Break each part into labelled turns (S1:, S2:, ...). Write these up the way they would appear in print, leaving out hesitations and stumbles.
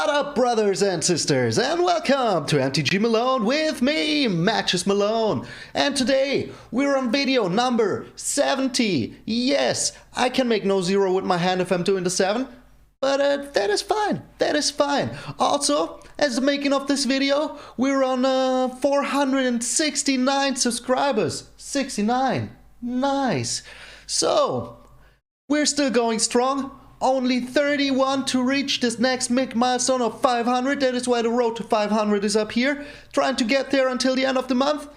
S1: What up, brothers and sisters, and welcome to MTG Malone with me, MTG Malone. And today we're on video number 70. Yes, I can make no zero with my hand if I'm doing the 7, but that is fine. That is fine. Also, as the making of this video, we're on 469 subscribers. 69. Nice. So, we're still going strong. Only 31 to reach this next big milestone of 500. That is why the road to 500 is up here. Trying to get there until the end of the month.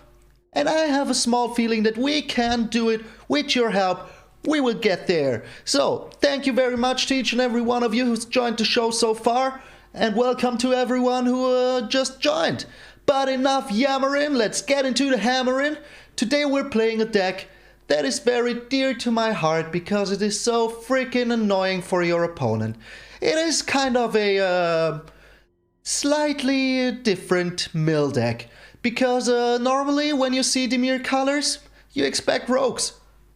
S1: And I have a small feeling that we can do it with your help. We will get there. So, thank you very much to each and every one of you who's joined the show so far. And welcome to everyone who just joined. But enough yammering, let's get into the hammering. Today we're playing a deck that is very dear to my heart because it is so freaking annoying for your opponent. It is kind of a slightly different mill deck because normally when you see Dimir colors, you expect rogues.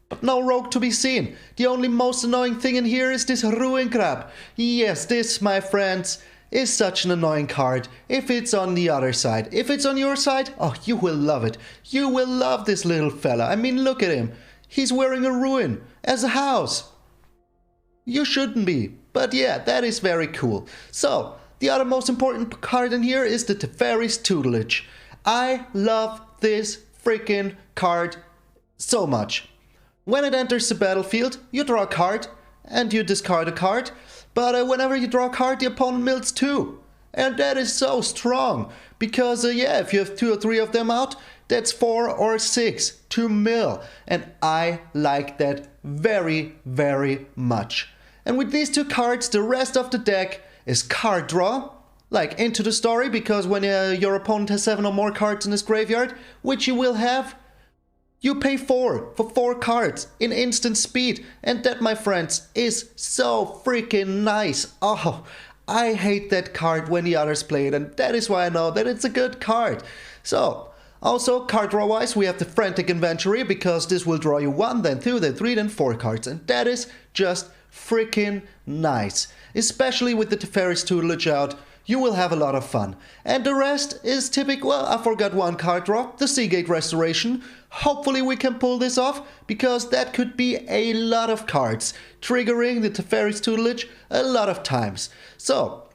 S1: But no rogue to be seen. The only most annoying thing in here is this ruin crab. Yes, this, my friends, is such an annoying card if it's on the other side. If it's on your side, oh, you will love it. You will love this little fella. I mean, look at him. He's wearing a ruin as a house. You shouldn't be, but yeah, that is very cool. So, the other most important card in here is the Teferi's Tutelage. I love this freaking card so much. When it enters the battlefield, you draw a card and you discard a card. But whenever you draw a card, the opponent mills 2. And that is so strong. Because, yeah, if you have 2 or 3 of them out, that's 4 or 6 to mill. And I like that very, very much. And with these 2 cards, the rest of the deck is card draw. Like Into the Story, because when your opponent has 7 or more cards in his graveyard, which you will have, you pay 4 for 4 cards in instant speed. And that, my friends, is so freaking nice. Oh, I hate that card when the others play it. And that is why I know that it's a good card. So, also, card draw wise, we have the Frantic Inventory. Because this will draw you 1, then 2, then 3, then 4 cards. And that is just freaking nice. Especially with the Teferi's Tutelage out. You will have a lot of fun. And the rest is typical. Well, I forgot 1 card draw, the Seagate Restoration. Hopefully we can pull this off, because that could be a lot of cards, triggering the Teferi's Tutelage a lot of times. So,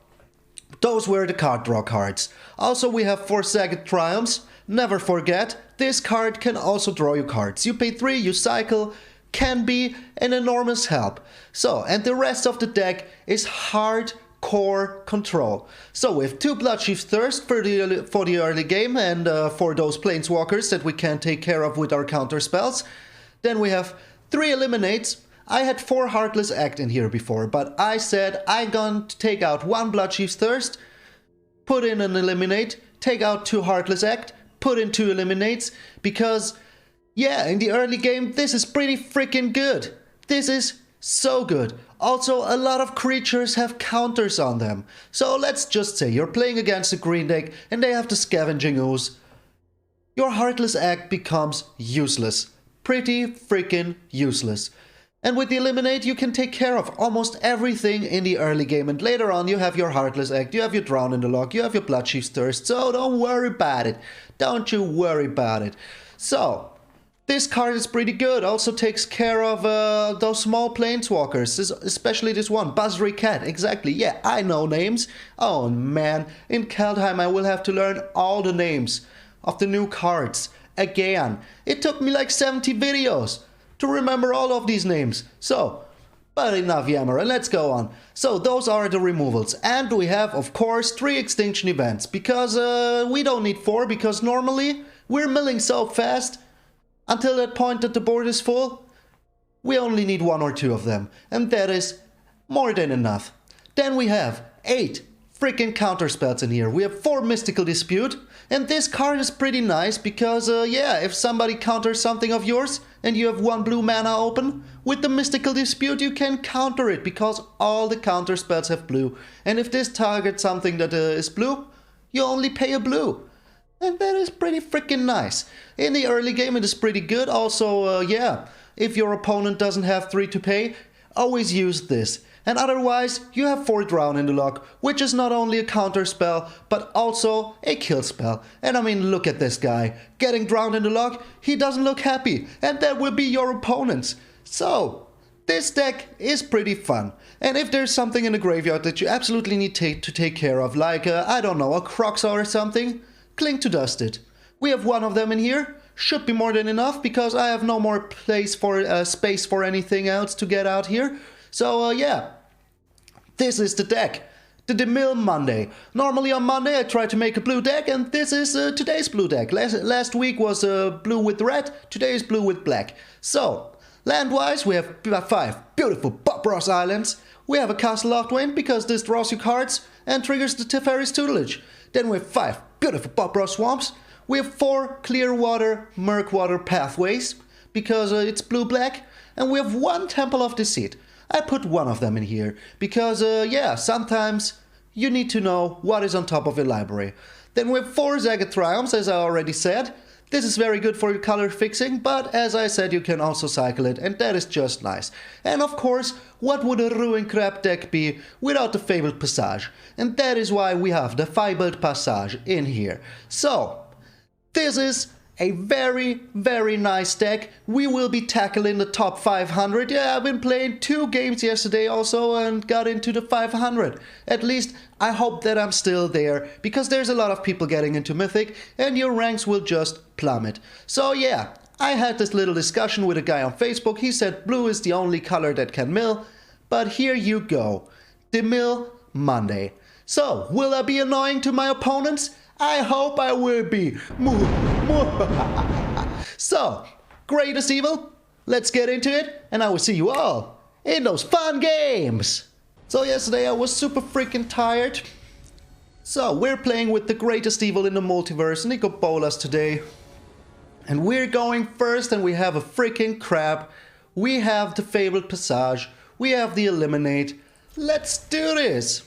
S1: those were the card draw cards. Also, we have 4 Sagat Triumphs. Never forget, this card can also draw you cards. You pay 3, you cycle, can be an enormous help. So, and the rest of the deck is hardcore control. So we have 2 Bloodchief's Thirst for the early game and for those planeswalkers that we can take care of with our counter spells. Then we have 3 Eliminates. I had 4 Heartless Act in here before, but I said I'm going to take out 1 Bloodchief's Thirst, put in an Eliminate, take out 2 Heartless Act, put in 2 Eliminates, because yeah, in the early game this is pretty freaking good. This is so good. Also, a lot of creatures have counters on them. So let's just say you're playing against a green deck and they have the Scavenging Ooze. Your Heartless Act becomes useless. Pretty freaking useless. And with the Eliminate, you can take care of almost everything in the early game. And later on, you have your Heartless Act, you have your Drown in the Log, you have your Bloodchief's Thirst. So don't worry about it. Don't you worry about it. So, this card is pretty good. Also takes care of those small planeswalkers, especially this one, Buzzry Cat. Exactly, yeah, I know names. Oh man, in Kaldheim I will have to learn all the names of the new cards again. It took me like 70 videos to remember all of these names. So, but enough yammer, and let's go on. So those are the removals. And we have, of course, 3 Extinction Events. Because we don't need 4, because normally we're milling so fast. Until that point that the board is full, we only need 1 or 2 of them. And that is more than enough. Then we have 8 freaking counter spells in here. We have 4 Mystical Dispute. And this card is pretty nice because, yeah, if somebody counters something of yours and you have 1 blue mana open, with the Mystical Dispute you can counter it because all the counter spells have blue. And if this targets something that is blue, you only pay a blue. And that is pretty freaking nice. In the early game it is pretty good. Also, yeah, if your opponent doesn't have 3 to pay, always use this. And otherwise, you have 4 Drown in the lock, which is not only a counter spell, but also a kill spell. And I mean, look at this guy. Getting drowned in the lock, he doesn't look happy, and that will be your opponents. So, this deck is pretty fun. And if there's something in the graveyard that you absolutely need to take care of, like, I don't know, a Croxa or something, Cling to Dust it. We have 1 of them in here. Should be more than enough, because I have no more space for anything else to get out here. So, yeah. This is the deck. The DeMille Monday. Normally on Monday I try to make a blue deck, and this is today's blue deck. Last week was blue with red, today is blue with black. So, land-wise we have 5 beautiful Bob Ross Islands. We have a Castle Lochwain because this draws you cards and triggers the Teferi's Tutelage. Then we have 5 beautiful Bob Ross Swamps. We have 4 Clearwater, Murkwater Pathways because it's blue-black. And we have 1 Temple of Deceit. I put 1 of them in here because, yeah, sometimes you need to know what is on top of your library. Then we have 4 Zagat Triumphs, as I already said. This is very good for your color fixing, but as I said, you can also cycle it, and that is just nice. And of course, what would a Ruin Crab deck be without the Fabled Passage? And that is why we have the Fabled Passage in here. So, this is a very, very nice deck. We will be tackling the top 500. Yeah, I've been playing 2 games yesterday also and got into the 500. At least I hope that I'm still there, because there's a lot of people getting into Mythic and your ranks will just plummet. So yeah, I had this little discussion with a guy on Facebook. He said blue is the only color that can mill, but here you go. DeMille Monday. So, will I be annoying to my opponents? I hope I will be. So, greatest evil, let's get into it, and I will see you all in those fun games. So yesterday I was super freaking tired. So we're playing with the greatest evil in the multiverse, Nico Bolas today. And we're going first, and we have a freaking crab. We have the Fabled Passage. We have the Eliminate. Let's do this.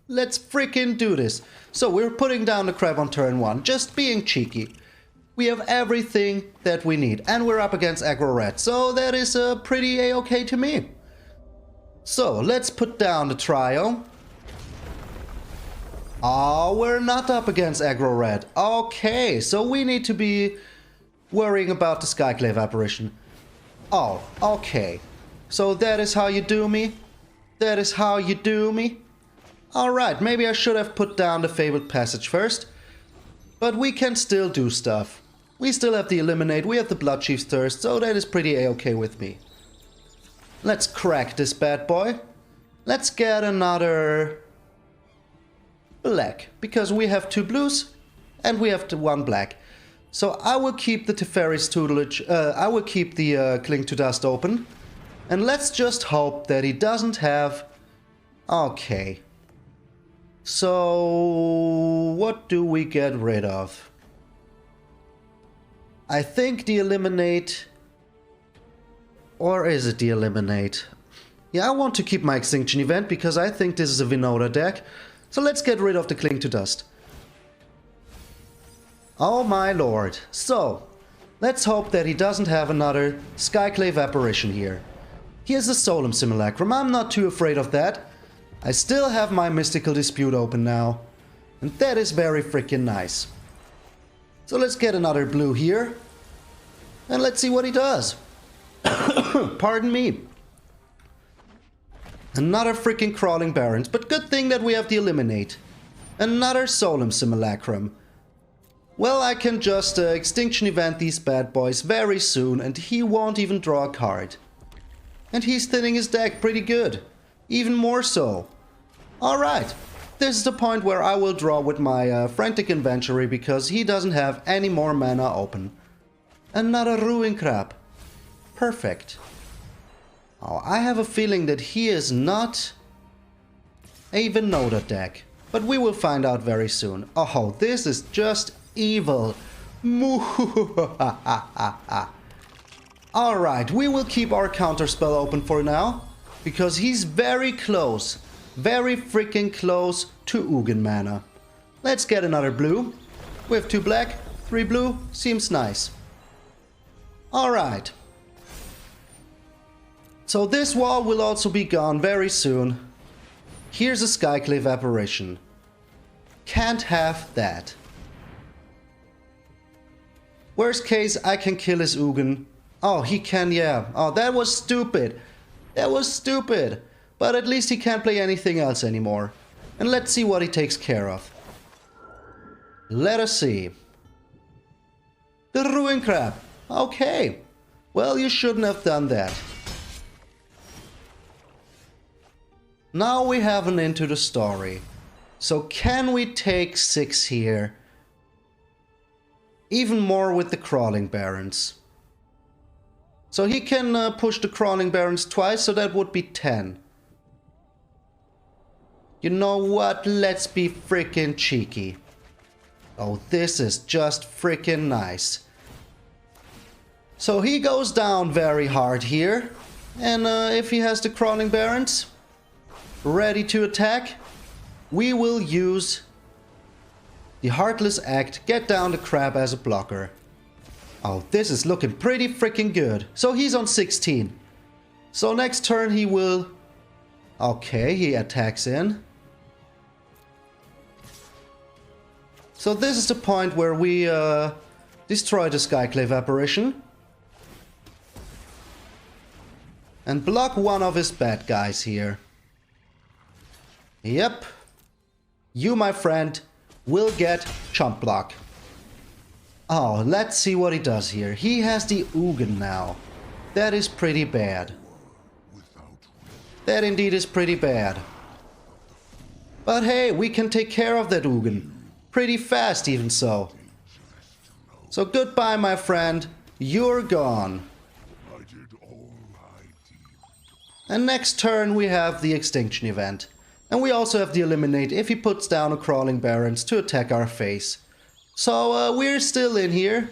S1: Let's freaking do this. So we're putting down the crab on turn 1, just being cheeky. We have everything that we need, and we're up against aggro red, so that is pretty a-okay to me. So let's put down the trio. Oh, we're not up against aggro red. Okay, so we need to be worrying about the Skyclave Apparition. Oh, okay. So that is how you do me? That is how you do me? Alright, maybe I should have put down the Fabled Passage first. But we can still do stuff. We still have the Eliminate, we have the Bloodchief's Thirst, so that is pretty a-okay with me. Let's crack this bad boy. Let's get another black, because we have 2 blues and we have the 1 black. So I will keep the Teferi's Tutelage, I will keep the Cling to Dust open. And let's just hope that he doesn't have... Okay. So what do we get rid of? I think the Eliminate, or is it the Eliminate? Yeah, I want to keep my Extinction Event because I think this is a Vinoda deck. So let's get rid of the Cling to Dust. Oh my lord. So, let's hope that he doesn't have another Skyclave Apparition here. Here's the Solemn Simulacrum. I'm not too afraid of that. I still have my Mystical Dispute open now. And that is very freaking nice. So let's get another blue here. And let's see what he does. Pardon me. Another freaking Crawling Barrens. But good thing that we have the Eliminate. Another Solemn Simulacrum. Well, I can just Extinction Event these bad boys very soon, and he won't even draw a card. And he's thinning his deck pretty good. Even more so. Alright. This is the point where I will draw with my Frantic Inventory because he doesn't have any more mana open. Another Ruin Crab. Perfect. Oh, I have a feeling that he is not a Vinoda deck. But we will find out very soon. Oh, this is just evil. Alright, we will keep our counterspell open for now. Because he's very close. Very freaking close to Ugin mana. Let's get another blue. We have 2 black, 3 blue. Seems nice. Alright. So this wall will also be gone very soon. Here's a Skyclave apparition. Can't have that. Worst case, I can kill his Ugin. Oh, he can, yeah. Oh, that was stupid. That was stupid. But at least he can't play anything else anymore. And let's see what he takes care of. Let us see. The Ruin Crab. Okay. Well, you shouldn't have done that. Now we have an into the story. So can we take 6 here? Even more with the Crawling Barons. So he can push the Crawling Barons twice, so that would be 10. You know what? Let's be freaking cheeky. Oh, this is just freaking nice. So he goes down very hard here. And if he has the Crawling Barons ready to attack, we will use the Heartless Act, get down the crab as a blocker. Oh, this is looking pretty freaking good. So he's on 16. So next turn he will... Okay, he attacks in. So this is the point where we destroy the Skyclave apparition. And block one of his bad guys here. Yep. You, my friend, will get chump block. Oh, let's see what he does here. He has the Ugin now. That is pretty bad. That indeed is pretty bad. But hey, we can take care of that Ugin. Pretty fast even so. So goodbye, my friend. You're gone. And next turn we have the Extinction event. And we also have the Eliminate if he puts down a Crawling Barons to attack our face. So we're still in here.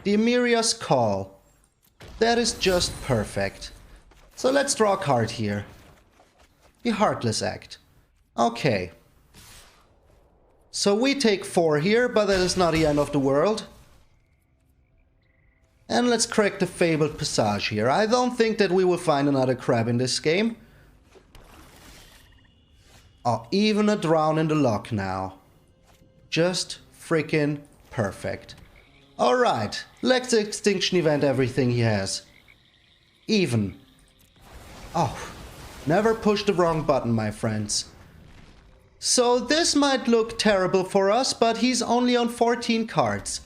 S1: The Emiria's Call. That is just perfect. So let's draw a card here. The Heartless Act. Okay. So we take 4 here, but that is not the end of the world. And let's crack the Fabled Passage here. I don't think that we will find another crab in this game. Oh, even a Drown in the Loch now. Just freaking perfect. Alright, let's Extinction event everything he has. Even. Oh, never push the wrong button, my friends. So this might look terrible for us, but he's only on 14 cards.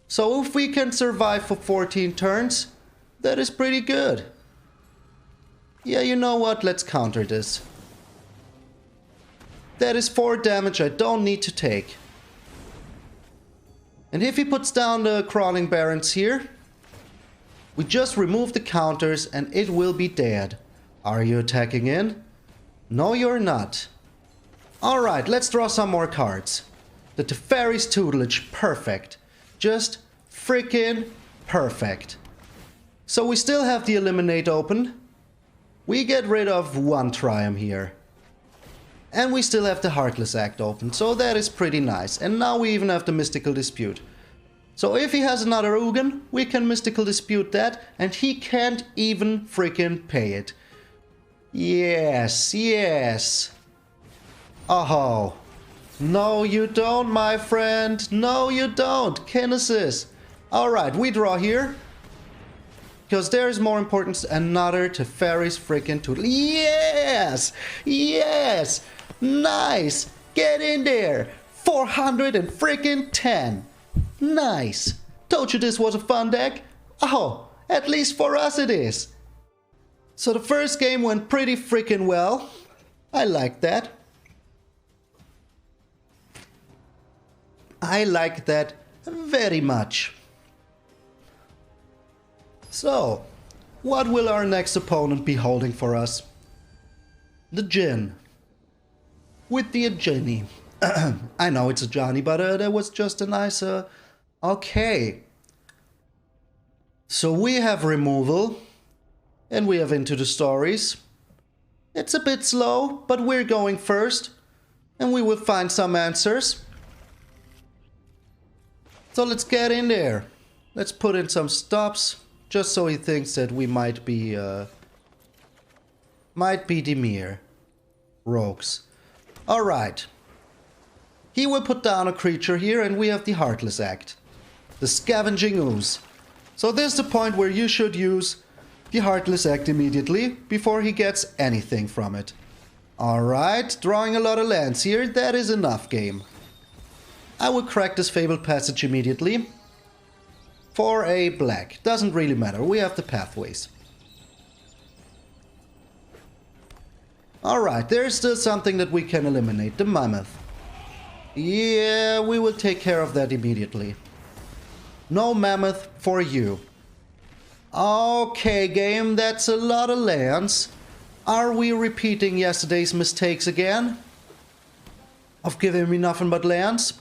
S1: So if we can survive for 14 turns, that is pretty good. Yeah, you know what? Let's counter this. That is 4 damage I don't need to take. And if he puts down the Crawling Barons here, we just remove the counters and it will be dead. Are you attacking in? No, you're not. Alright, let's draw some more cards. The Teferi's Tutelage, perfect. Just freaking perfect. So we still have the Eliminate open. We get rid of 1 Triumph here. And we still have the Heartless Act open, so that is pretty nice. And now we even have the Mystical Dispute. So if he has another Ugin, we can Mystical Dispute that, and he can't even freaking pay it. Yes, yes. Oh. No, you don't, my friend. No, you don't. Kinesis. Alright, we draw here. Because there's more importance. Another Teferi's freaking Tutelage. Yes! Yes! Nice! Get in there! 410! Nice! Told you this was a fun deck? Oh, at least for us it is. So the first game went pretty freaking well. I like that. I like that very much. So, what will our next opponent be holding for us? The Jinn. With the Ajani. I know it's a Johnny, but that was just a nice... Okay. So we have removal. And we have into the stories. It's a bit slow, but we're going first. And we will find some answers. So let's get in there. Let's put in some stops. Just so he thinks that we might be Dimir. Rogues. Alright. He will put down a creature here, and we have the Heartless Act. The Scavenging Ooze. So this is the point where you should use the Heartless Act immediately, before he gets anything from it. Alright, drawing a lot of lands here, that is enough game. I will crack this Fabled Passage immediately. For a black, doesn't really matter, we have the pathways. Alright, there's still something that we can eliminate, the Mammoth. Yeah, we will take care of that immediately. No Mammoth for you. Okay, game, that's a lot of lands. Are we repeating yesterday's mistakes again? Of giving me nothing but lands?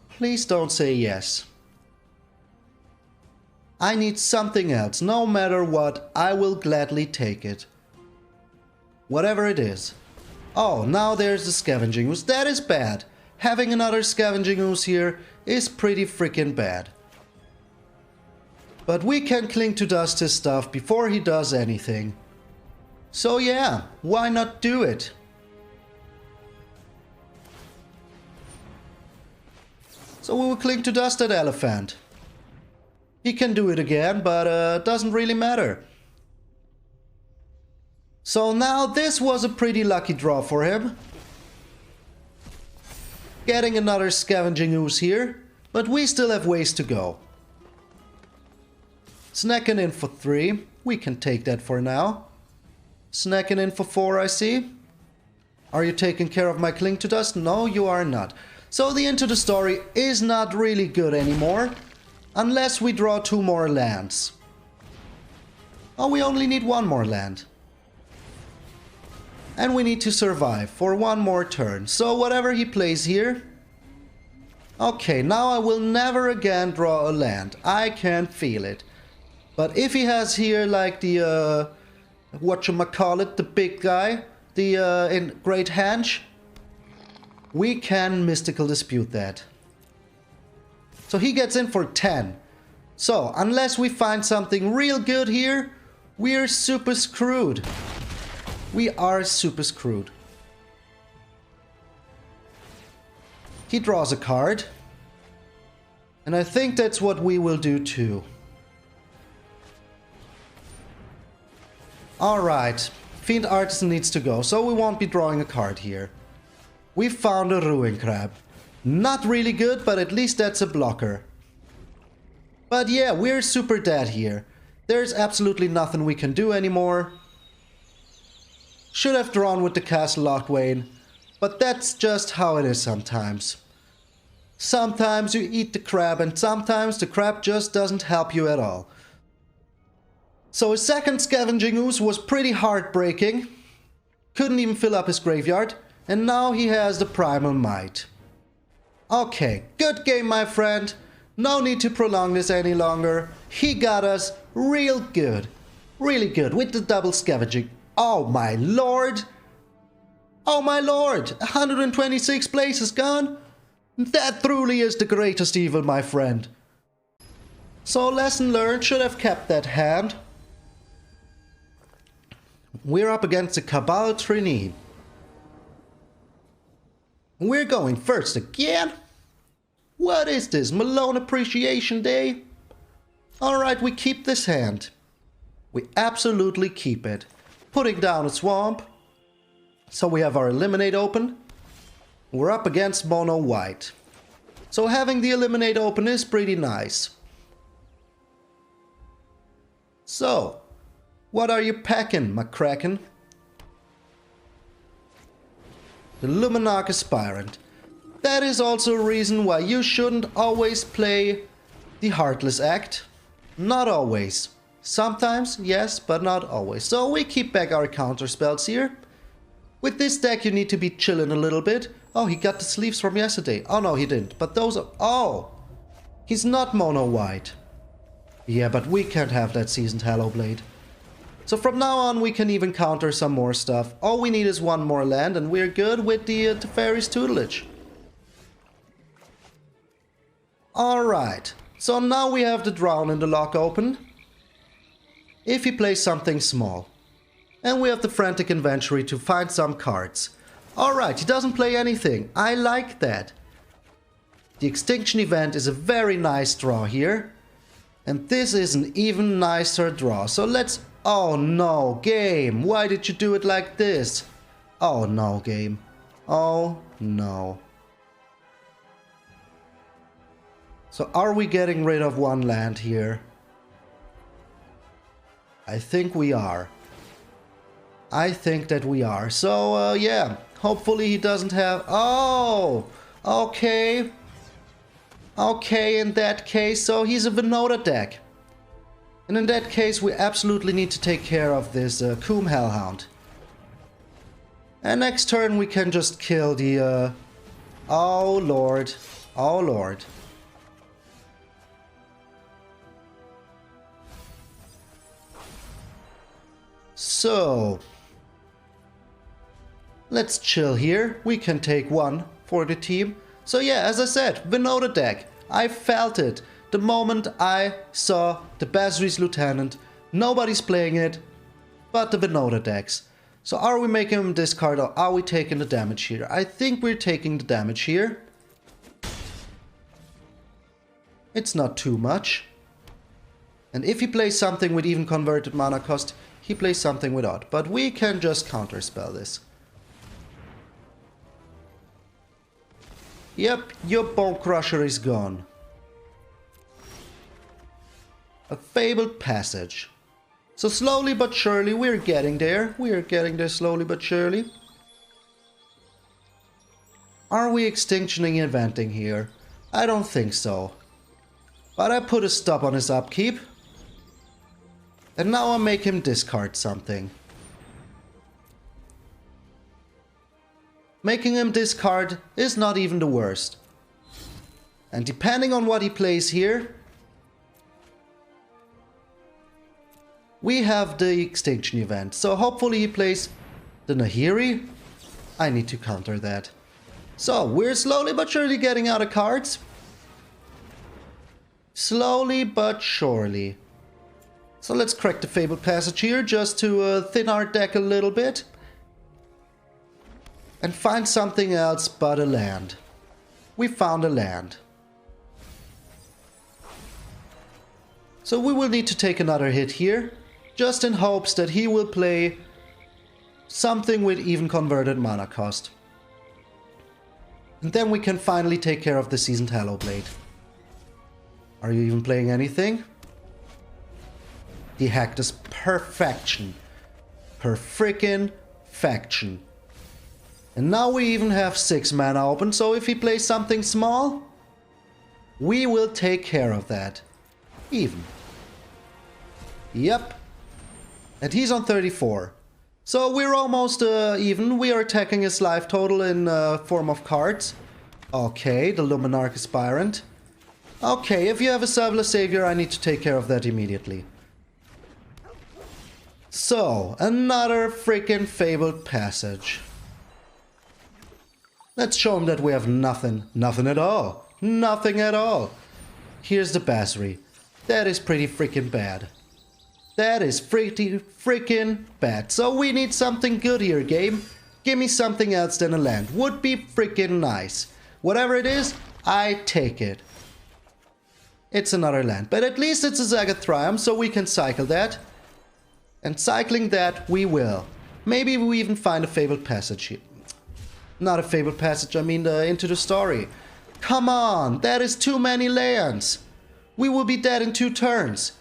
S1: Please don't say yes. I need something else. No matter what, I will gladly take it. Whatever it is. Oh, now there's the Scavenging Ooze. That is bad. Having another Scavenging Ooze here is pretty freaking bad. But we can Cling to Dust his stuff before he does anything. So yeah, why not do it? So we will Cling to Dust that elephant. He can do it again, but doesn't really matter. So now this was a pretty lucky draw for him. Getting another Scavenging Ooze here, but we still have ways to go. Snacking in for 3, we can take that for now. Snacking in for 4, I see. Are you taking care of my Cling to Dust? No, you are not. So the Into the Story is not really good anymore. Unless we draw 2 more lands. Oh, we only need 1 more land. And we need to survive for 1 more turn. So whatever he plays here. Okay, now I will never again draw a land. I can feel it. But if he has here like the, whatchamacallit, the big guy, the in Great Henge, we can Mystical Dispute that. So he gets in for 10. So, unless we find something real good here, we're super screwed. We are super screwed. He draws a card. And I think that's what we will do too. Alright, Fiend Artisan needs to go, so we won't be drawing a card here. We found a Ruin Crab. Not really good, but at least that's a blocker. But yeah, we're super dead here. There's absolutely nothing we can do anymore. Should have drawn with the Castle Locthwain, but that's just how it is sometimes. Sometimes you eat the crab and sometimes the crab just doesn't help you at all. So his second Scavenging Ooze was pretty heartbreaking. Couldn't even fill up his graveyard, and now he has the Primal Might. Okay, good game, my friend. No need to prolong this any longer. He got us real good. Really good with the double scavenging. Oh my lord. Oh my lord. 126 places gone. That truly is the greatest evil, my friend. So lesson learned, should have kept that hand. We're up against the Cabal Trini. We're going first again? What is this, Malone Appreciation Day? Alright, we keep this hand. We absolutely keep it. Putting down a swamp. So we have our Eliminate open. We're up against Mono White. So having the Eliminate open is pretty nice. So, what are you packing, McCracken? The Luminarch Aspirant. That is also a reason why you shouldn't always play the Heartless Act. Not always. Sometimes, yes, but not always. So we keep back our counter spells here. With this deck you need to be chilling a little bit. Oh, he got the sleeves from yesterday. Oh no, he didn't. But those are... Oh! He's not mono white. Yeah, but we can't have that Seasoned Hallowblade. So from now on we can even counter some more stuff. All we need is 1 more land and we're good with the Teferi's Tutelage. Alright, so now we have the Drown in the lock open. If he plays something small. And we have the Frantic Inventory to find some cards. Alright, he doesn't play anything. I like that. The Extinction Event is a very nice draw here. And this is an even nicer draw. So let's... Oh no, game. Why did you do it like this? Oh no, game. Oh no. So are we getting rid of one land here? I think we are. I think that we are. So, yeah. Hopefully he doesn't have... Oh! Okay. Okay, in that case, so he's a Venota deck. And in that case, we absolutely need to take care of this Coom Hellhound. And next turn we can just kill the... Oh, Lord. Oh, Lord. So... Let's chill here. We can take one for the team. So yeah, as I said, Venota deck. I felt it the moment I saw the Basri's Lieutenant. Nobody's playing it but the Venota decks. So are we making him discard or are we taking the damage here? I think we're taking the damage here. It's not too much. And if he plays something with even converted mana cost, he plays something without. But we can just counterspell this. Yep, your Bone Crusher is gone. A Fabled Passage. So slowly but surely we're getting there. We're getting there slowly but surely. Are we extinctioning eventing here? I don't think so. But I put a stop on his upkeep. And now I make him discard something. Making him discard is not even the worst. And depending on what he plays here, we have the Extinction Event. So hopefully he plays the Nahiri. I need to counter that. So we're slowly but surely getting out of cards. Slowly but surely. So let's crack the Fabled Passage here just to thin our deck a little bit. And find something else but a land. We found a land. So we will need to take another hit here, just in hopes that he will play something with even converted mana cost. And then we can finally take care of the Seasoned Hallowblade. Are you even playing anything? He hacked us perfection. Per frickin' faction. And now we even have 6 mana open, so if he plays something small, we will take care of that. Even. Yep. And he's on 34. So we're almost even. We are attacking his life total in form of cards. Okay, the Luminarch Aspirant. Okay, if you have a Serverless Savior, I need to take care of that immediately. So, another freaking Fabled Passage. Let's show him that we have nothing. Nothing at all. Nothing at all. Here's the Basri. That is pretty freaking bad. That is pretty freaking bad. So we need something good here, game. Give me something else than a land. Would be freaking nice. Whatever it is, I take it. It's another land. But at least it's a Zagat Triumph, so we can cycle that. And cycling that, we will. Maybe we even find a Fabled Passage here. Not a Fabled Passage, I mean Into the Story. Come on, that is too many lands. We will be dead in 2 turns.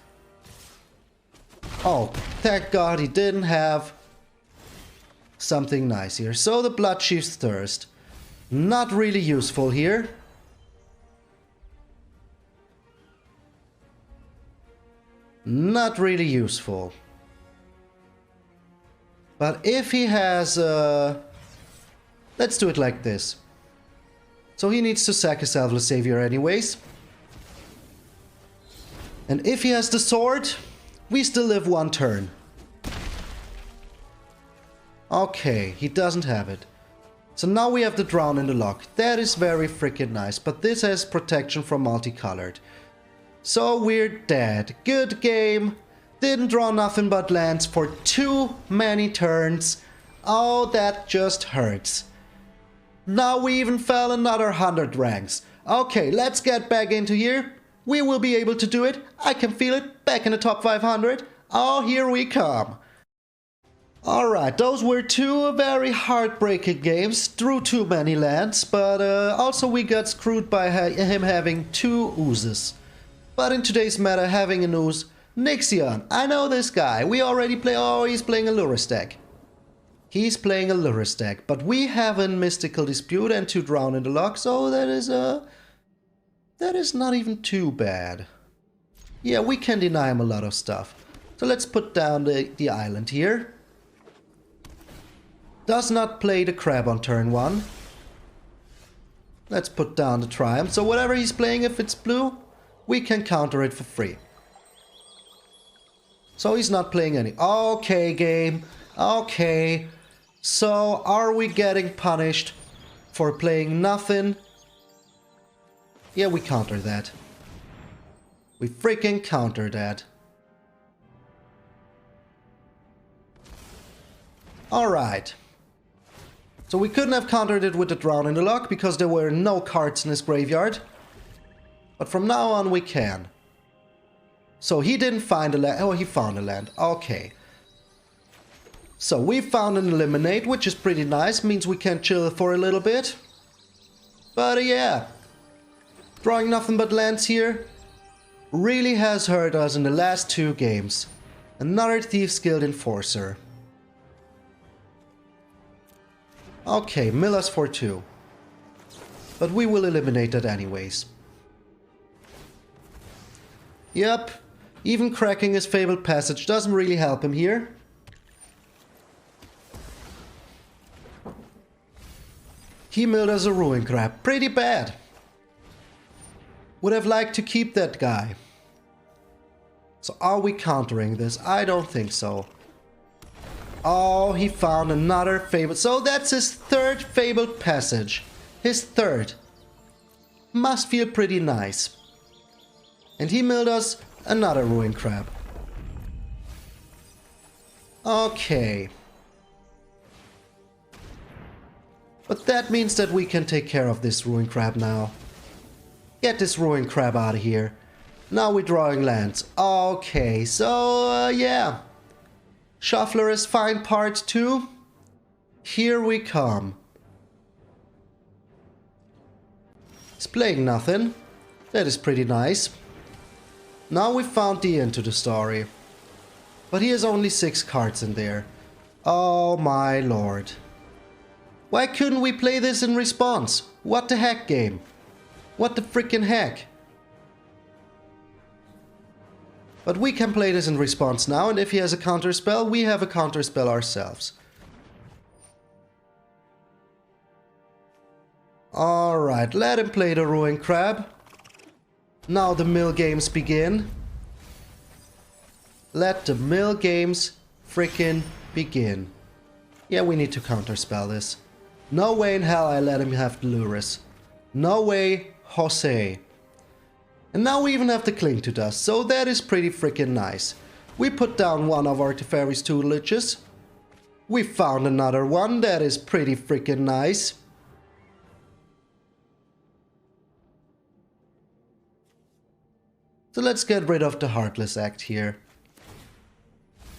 S1: Oh, thank God he didn't have something nice here. So the Bloodchief's Thirst. Not really useful here. Not really useful. But if he has... let's do it like this. So he needs to sack his Selfless Savior anyways. And if he has the sword, we still live 1 turn. Okay, he doesn't have it. So now we have the Drown in the lock. That is very freaking nice. But this has protection from multicolored. So we're dead. Good game. Didn't draw nothing but lands for too many turns. Oh, that just hurts. Now we even fell another 100 ranks. Okay, let's get back into here. We will be able to do it. I can feel it. Back in the top 500. Oh, here we come. Alright, those were two very heartbreaking games. Drew too many lands, but also we got screwed by him having two oozes. But in today's meta, having an ooze, Nixion, I know this guy. We already play. Oh, he's playing a Lurrus deck. He's playing a Lurrus deck, but we have a Mystical Dispute and 2 Drown in the Lock, so that is not even too bad. Yeah, we can deny him a lot of stuff. So let's put down the island here. Does not play the crab on turn 1. Let's put down the Triumph. So whatever he's playing, if it's blue, we can counter it for free. So he's not playing any. Okay, game. Okay. So are we getting punished for playing nothing? Yeah, we counter that. We freaking counter that. Alright. So we couldn't have countered it with the Drown in the Lock because there were no cards in his graveyard. But from now on we can. So he didn't find a land. Oh, he found a land. Okay. So we found an Eliminate, which is pretty nice. Means we can chill for a little bit. But yeah. Drawing nothing but lands here really has hurt us in the last 2 games. Another Thieves Guild Enforcer. Okay, mill us for 2. But we will eliminate that anyways. Yep. Even cracking his Fabled Passage doesn't really help him here. He milled us a Ruin Crab. Pretty bad. Would have liked to keep that guy. So are we countering this? I don't think so. Oh, he found another Fabled. So that's his 3rd Fabled Passage. His 3rd. Must feel pretty nice. And he milled us another Ruin Crab. Okay. But that means that we can take care of this Ruin Crab now. Get this Ruin Crab out of here. Now we're drawing lands. Okay, so yeah. Shuffler is fine part 2. Here we come. He's playing nothing. That is pretty nice. Now we found the end to the story. But he has only 6 cards in there. Oh my lord. Why couldn't we play this in response? What the heck, game? What the freaking heck? But we can play this in response now, and if he has a counter spell, we have a counter spell ourselves. Alright, let him play the Ruin Crab. Now the mill games begin. Let the mill games freaking begin. Yeah, we need to counterspell this. No way in hell I let him have the Lurrus. No way, Jose. And now we even have the Cling to Dust, so that is pretty freaking nice. We put down one of our Teferi's tutelages. We found another one, that is pretty freaking nice. So let's get rid of the Heartless Act here.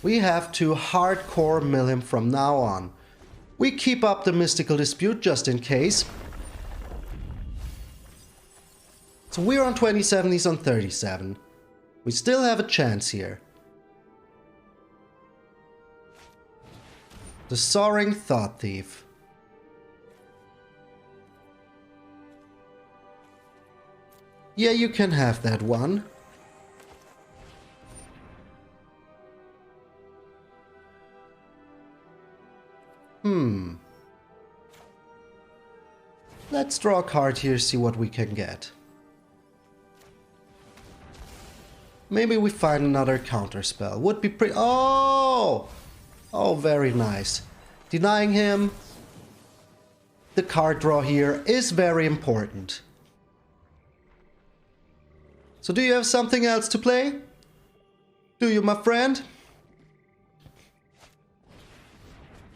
S1: We have to hardcore mill him from now on. We keep up the Mystical Dispute just in case. So we're on 27, he's on 37. We still have a chance here. The Soaring Thought Thief. Yeah, you can have that one. Let's draw a card here, see what we can get. Maybe we find another counterspell. Would be pretty... Oh! Oh, very nice. Denying him the card draw here is very important. So do you have something else to play? Do you, my friend?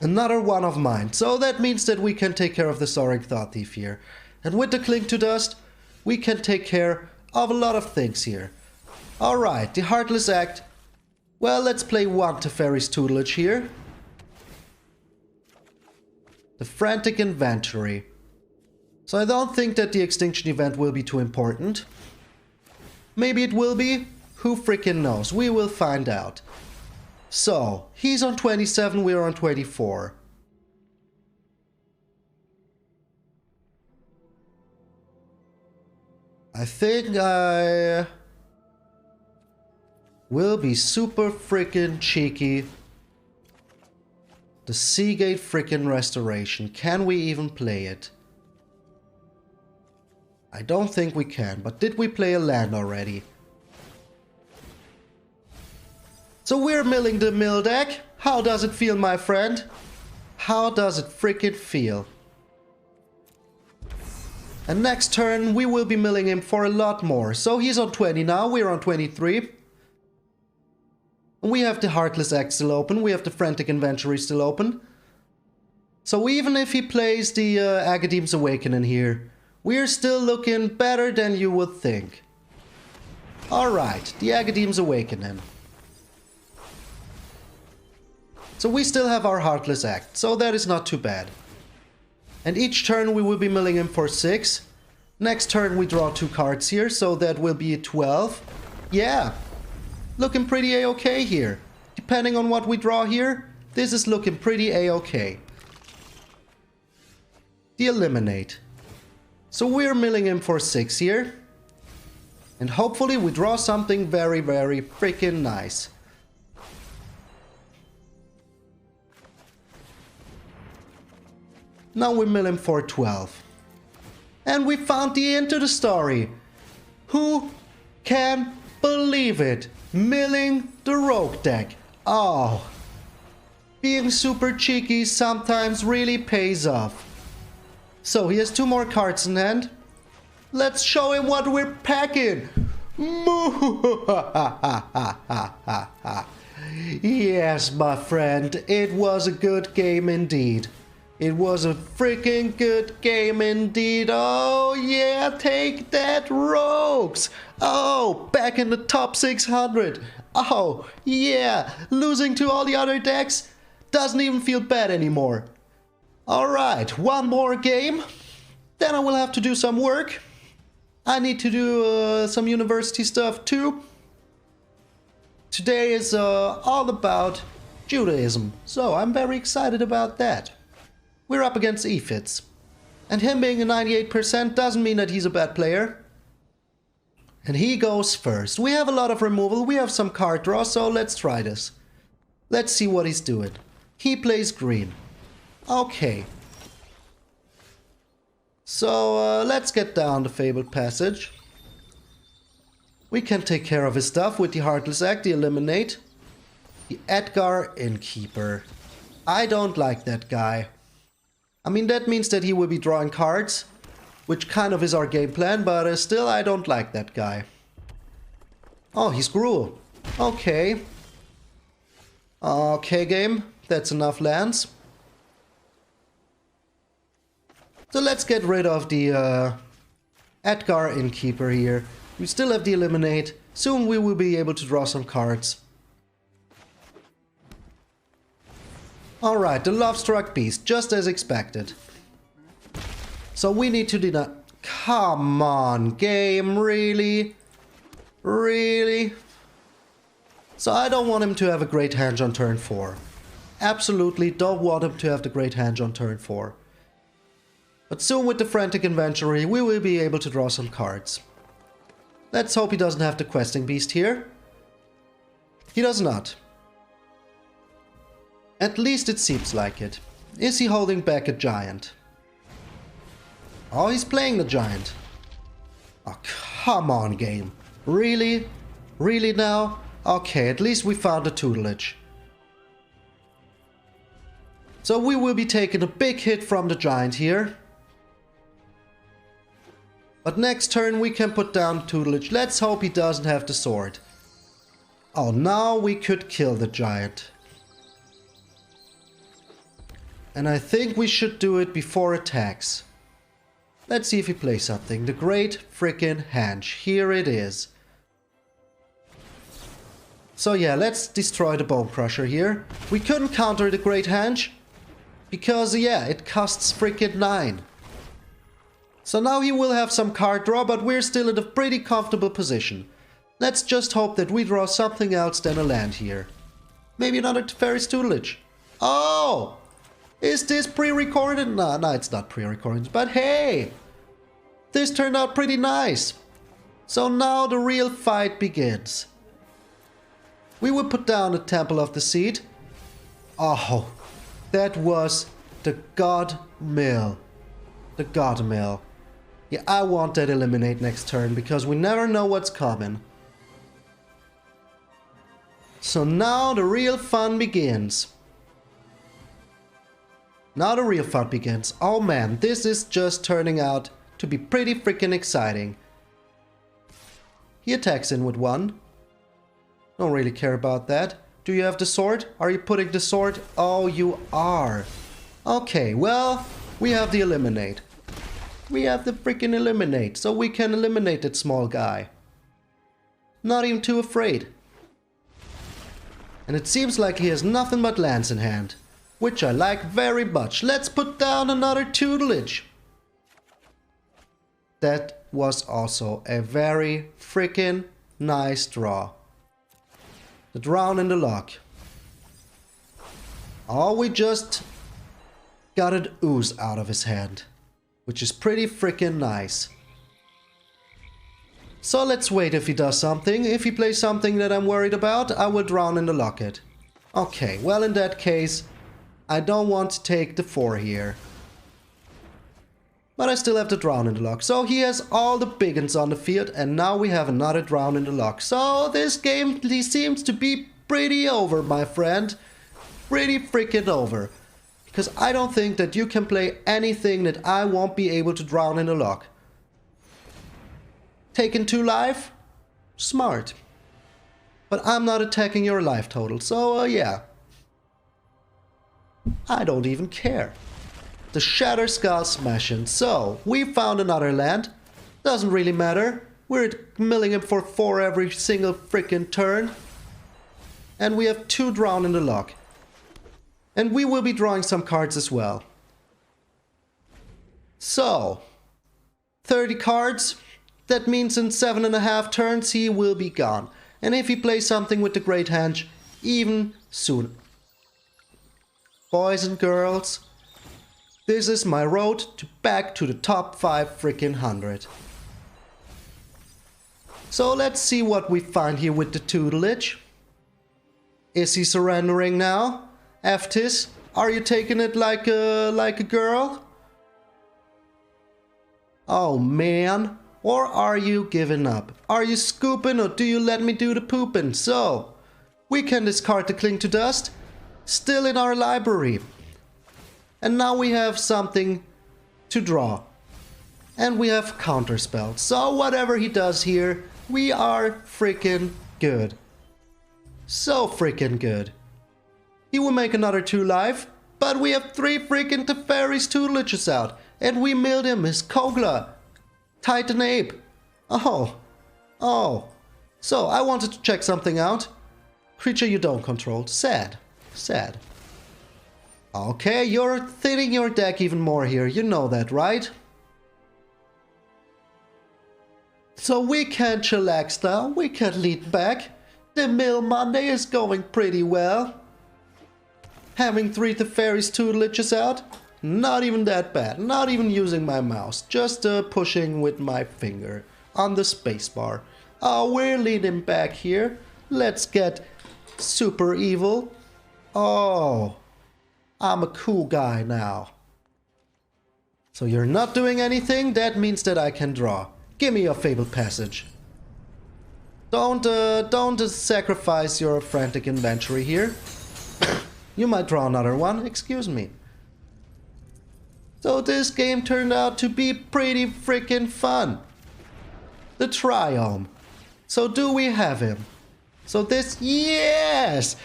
S1: Another one of mine. So that means that we can take care of the Soaring Thought Thief here. And with the Cling to Dust, we can take care of a lot of things here. Alright, the Heartless Act. Well, let's play one Teferi's Tutelage here. The Frantic Inventory. So I don't think that the Extinction event will be too important. Maybe it will be. Who freaking knows? We will find out. So, he's on 27, we're on 24. I think I will be super freaking cheeky. The Seagate freaking Restoration. Can we even play it? I don't think we can, but did we play a land already? So we're milling the mill deck. How does it feel, my friend? How does it freaking feel? And next turn we will be milling him for a lot more. So he's on 20 now, we're on 23. And we have the Heartless Act still open, we have the Frantic Inventory still open. So even if he plays the Agadeem's Awakening here, we're still looking better than you would think. Alright, the Agadeem's Awakening. So we still have our Heartless Act, so that is not too bad. And each turn we will be milling him for 6. Next turn we draw 2 cards here, so that will be 12. Yeah, looking pretty a-okay here. Depending on what we draw here, this is looking pretty a-okay. The Eliminate. So we're milling him for 6 here. And hopefully we draw something very, very freaking nice. Now we mill him for 12. And we found the end to the story. Who can believe it? Milling the Rogue deck. Oh. Being super cheeky sometimes really pays off. So he has 2 more cards in hand. Let's show him what we're packing. Yes, my friend. It was a good game indeed. It was a freaking good game indeed. Oh yeah, take that, Rogues. Oh, back in the top 600. Oh yeah, losing to all the other decks doesn't even feel bad anymore. Alright, one more game. Then I will have to do some work. I need to do some university stuff too. Today is all about Judaism, so I'm very excited about that. We're up against Ephits. And him being a 98% doesn't mean that he's a bad player. And he goes first. We have a lot of removal, we have some card draw, so let's try this. Let's see what he's doing. He plays green. Okay. So let's get down the Fabled Passage. We can take care of his stuff with the Heartless Act, the Eliminate. The MtgA Innkeeper. I don't like that guy. I mean, that means that he will be drawing cards, which kind of is our game plan, but still I don't like that guy. Oh, he's Gruul. Okay. Okay, game. That's enough lands. So let's get rid of the MtgA Innkeeper here. We still have the Eliminate. Soon we will be able to draw some cards. Alright, the Love-Struck Beast, just as expected. So we need to deny... Come on, game, really? Really? So I don't want him to have a great hand on turn 4. Absolutely don't want him to have the great hand on turn 4. But soon with the Frantic Inventory, we will be able to draw some cards. Let's hope he doesn't have the Questing Beast here. He does not. At least it seems like it. Is he holding back a giant? Oh, he's playing the giant. Oh, come on, game. Really? Really now? Okay, at least we found a tutelage. So we will be taking a big hit from the giant here. But next turn we can put down tutelage. Let's hope he doesn't have the sword. Oh, now we could kill the giant. And I think we should do it before attacks. Let's see if he plays something. The Great Frickin' Henge. Here it is. So yeah, let's destroy the Bone Crusher here. We couldn't counter the Great Henge because, yeah, it costs frickin' 9. So now he will have some card draw, but we're still in a pretty comfortable position. Let's just hope that we draw something else than a land here. Maybe another Teferi's Tutelage. Oh! Is this pre-recorded? No, it's not pre-recorded. But hey! This turned out pretty nice. So now the real fight begins. We will put down the Temple of the Seed. Oh, that was the God Mill. The God Mill. Yeah, I want that eliminate next turn because we never know what's coming. So now the real fun begins. Now the real fun begins. Oh man, this is just turning out to be pretty freaking exciting. He attacks in with 1. Don't really care about that. Do you have the sword? Are you putting the sword? Oh, you are. Okay, well, we have the eliminate. We have the freaking eliminate, so we can eliminate that small guy. Not even too afraid. And it seems like he has nothing but lands in hand, which I like very much. Let's put down another tutelage. That was also a very freaking nice draw. The drown in the lock. Oh, we just got an ooze out of his hand, which is pretty freaking nice. So let's wait if he does something. If he plays something that I'm worried about, I will drown in the locket. Okay, well in that case, I don't want to take the 4 here. But I still have to drown in the lock. So he has all the big uns on the field, and now we have another drown in the lock. So this game seems to be pretty over, my friend. Pretty freaking over. Because I don't think that you can play anything that I won't be able to drown in the lock. Taking 2 life? Smart. But I'm not attacking your life total, so yeah. I don't even care. The Shatter Skull Smashing. So, we found another land. Doesn't really matter. We're milling him for 4 every single freaking turn. And we have 2 drown in the lock. And we will be drawing some cards as well. So, 30 cards. That means in 7.5 turns he will be gone. And if he plays something with the Great Henge, even sooner. Boys and girls, this is my road to back to the top 5 freaking 100. So let's see what we find here with the tutelage. Is he surrendering now? Aftis, are you taking it like a girl? Oh man. Or are you giving up? Are you scooping or do you let me do the pooping? So, we can discard the Cling to Dust. Still in our library. And now we have something to draw. And we have counterspell. So whatever he does here, we are freaking good. So freaking good. He will make another 2 life, but we have 3 freaking Teferi's tutelages out. And we milled him his Kogla. Titan Ape. Oh. So, I wanted to check something out. Creature you don't control. Sad. Okay, you're thinning your deck even more here. You know that, right? So we can chillax now. We can lead back. The Mill Monday is going pretty well. Having 3 Teferi's tutelages out. Not even that bad. Not even using my mouse. Just pushing with my finger on the spacebar. Oh, we're leaning back here. Let's get super evil. Oh, I'm a cool guy now. So you're not doing anything? That means that I can draw. Give me your Fabled Passage. Don't sacrifice your frantic inventory here. You might draw another one. Excuse me. So this game turned out to be pretty freaking fun. The Triome. So do we have him? So this, yes,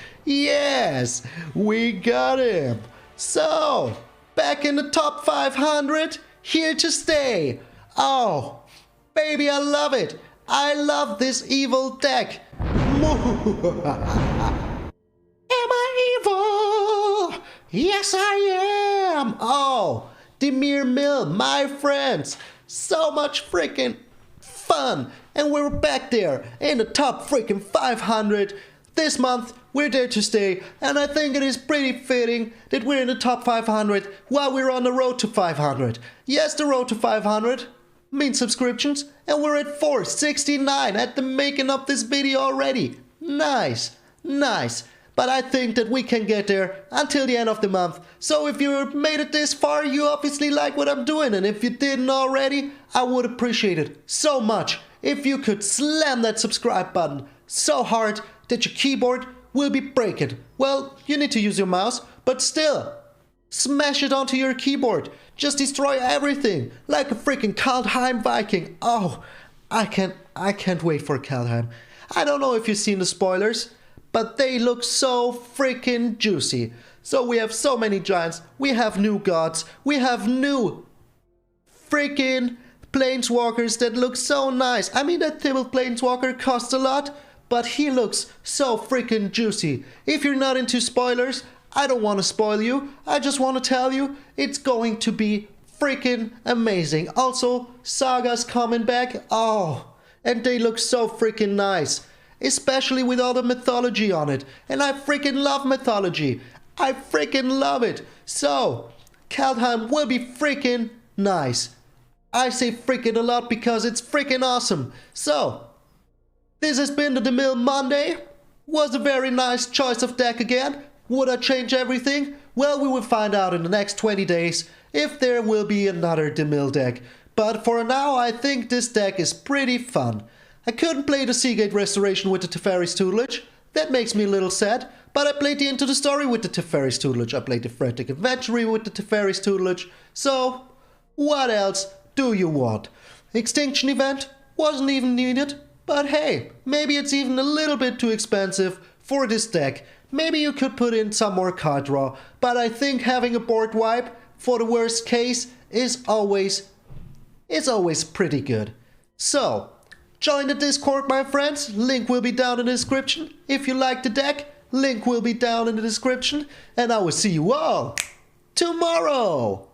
S1: we got him. So, back in the top 500, here to stay. Oh, baby, I love it. I love this evil deck. Am I evil? Yes, I am. Oh, Demir Mill, my friends. So much freaking fun. And we're back there in the top freaking 500. This month, we're there to stay. And I think it is pretty fitting that we're in the top 500 while we're on the road to 500. Yes, the road to 500 means subscriptions. And we're at 469 at the making of this video already. Nice. But I think that we can get there until the end of the month. So if you made it this far, you obviously like what I'm doing. And if you didn't already, I would appreciate it so much if you could slam that subscribe button so hard that your keyboard will be breaking. Well, you need to use your mouse, but still, smash it onto your keyboard. Just destroy everything like a freaking Kaldheim Viking. Oh, I can't wait for Kaldheim. I don't know if you've seen the spoilers, but they look so freaking juicy. So we have so many giants, we have new gods, we have new freaking planeswalkers that look so nice. I mean, that Tibble planeswalker costs a lot, but he looks so freaking juicy. If you're not into spoilers, I don't want to spoil you. I just want to tell you it's going to be freaking amazing. Also, Saga's coming back. Oh, and they look so freaking nice. Especially with all the mythology on it. And I freaking love mythology. I freaking love it. So, Kaldheim will be freaking nice. I say freaking a lot because it's freaking awesome. So, this has been the DeMille Monday. Was a very nice choice of deck again. Would I change everything? Well, we will find out in the next 20 days if there will be another DeMille deck. But for now, I think this deck is pretty fun. I couldn't play the Seagate Restoration with the Teferi's Tutelage. That makes me a little sad. But I played the Into the Story with the Teferi's Tutelage. I played the Frantic Adventurer with the Teferi's Tutelage. So, what else do you want? Extinction Event wasn't even needed. But hey, maybe it's even a little bit too expensive for this deck. Maybe you could put in some more card draw. But I think having a board wipe for the worst case is always pretty good. So, join the Discord, my friends. Link will be down in the description. If you like the deck, link will be down in the description. And I will see you all tomorrow.